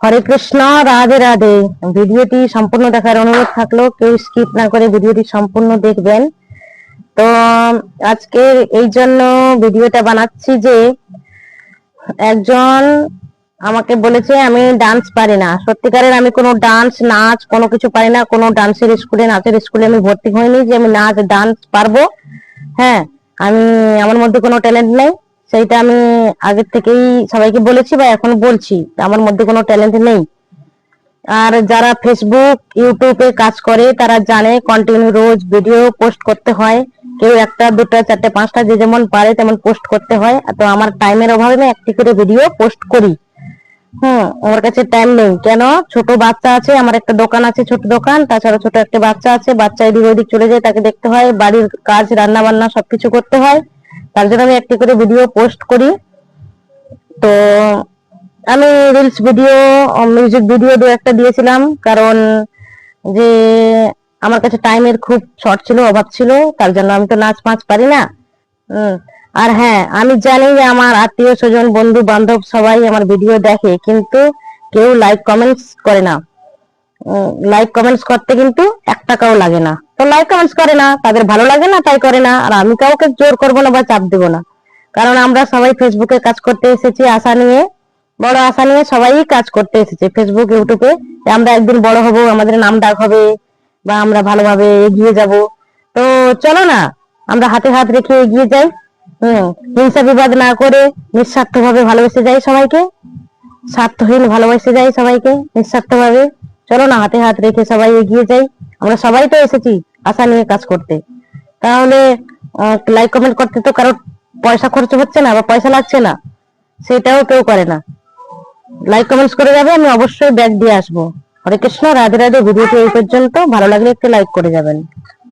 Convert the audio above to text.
হরে কৃষ্ণ, রাধে রাধে। ভিডিওটি সম্পূর্ণ দেখার অনুরোধ থাকলো, কেউ স্কিপ না করে ভিডিওটি সম্পূর্ণ দেখবেন। তো আজকে এই জন্য ভিডিওটা বানাচ্ছি যে একজন আমাকে বলেছে আমি ডান্স পারি না। সত্যিকারের আমি কোনো ডান্স নাচ কোনো কিছু পারি না। কোনো ডান্সের স্কুলে নাচের স্কুলে আমি ভর্তি হইনি যে আমি নাচ ডান্স পারবো। হ্যাঁ, আমি আমার মধ্যে কোনো ট্যালেন্ট নেই, সেইটা আমি আগের থেকেই সবাইকে বলেছি বা এখন বলছি, আমার মধ্যে কোনো ট্যালেন্ট নেই। আর যারা ফেসবুক ইউটিউবে কাজ করে তারা জানে কন্টিনিউ রোজ ভিডিও পোস্ট করতে হয়। কেউ একটা দুটো চারটে পাঁচটা যে যেমন পারে তেমন পোস্ট করতে হয়। তো আমার টাইমের অভাবে আমি একটি করে ভিডিও পোস্ট করি। আমার কাছে টাইম নেই। কেন? ছোট বাচ্চা আছে, আমার একটা দোকান আছে, ছোট দোকান, তাছাড়া ছোট একটা বাচ্চা আছে। বাচ্চা এদিক ওদিক চলে যায়, তাকে দেখতে হয়, বাড়ির কাজ রান্না বান্না সবকিছু করতে হয়। তার জন্য আমি একটি করে ভিডিও পোস্ট করি। তো আমি রিলস ভিডিও, মিউজিক ভিডিও দু একটা দিয়েছিলাম, কারণ যে আমার কাছে টাইমের খুব শর্ট ছিল, অভাব ছিল। তার জন্য আমি তো নাচ পাঁচ পারি না। আর হ্যাঁ, আমি জানি যে আমার আত্মীয় স্বজন বন্ধু বান্ধব সবাই আমার ভিডিও দেখে, কিন্তু কেউ লাইক কমেন্টস করে না। লাইক কমেন্টস করতে কিন্তু 1 টাকাও লাগে না। তো লাইক কমেন্টস করে না, তাদের ভালো লাগে না তাই করে না। আর আমি কাউকে জোর করবো না বা চাপ দেবো না, কারণ আমরা সবাই ফেসবুকে কাজ করতে এসেছি আশা নিয়ে, বড় আশা নিয়ে সবাই কাজ করতে এসেছে ফেসবুক ইউটিউবে। আমরা একদিন বড় হব, আমাদের নাম ডাক হবে, বা আমরা ভালোভাবে এগিয়ে যাব। তো চলো না, আমরা হাতে হাত রেখে এগিয়ে যাই। হিংসা বিবাদ না করে নিঃস্বার্থ ভাবে ভালোবেসে যাই সবাইকে, স্বার্থহীন ভালোবেসে যাই সবাইকে নিঃস্বার্থ ভাবে। চলো না, হাতে হাত রেখে সবাই এগিয়ে যাই। আমরা সবাই তো এসেছি আশা নিয়ে কাজ করতে। তাহলে লাইক কমেন্ট করতে তো কারো পয়সা খরচ হচ্ছে না বা পয়সা লাগছে না, সেটাও কেউ করে না। লাইক কমেন্টস করে যাবে, আমি অবশ্যই ব্যাক দিয়ে আসবো। হরে কৃষ্ণ, রাধে রাধে। ভিডিওটি এই পর্যন্ত। ভালো লাগলে একটু লাইক করে যাবেন।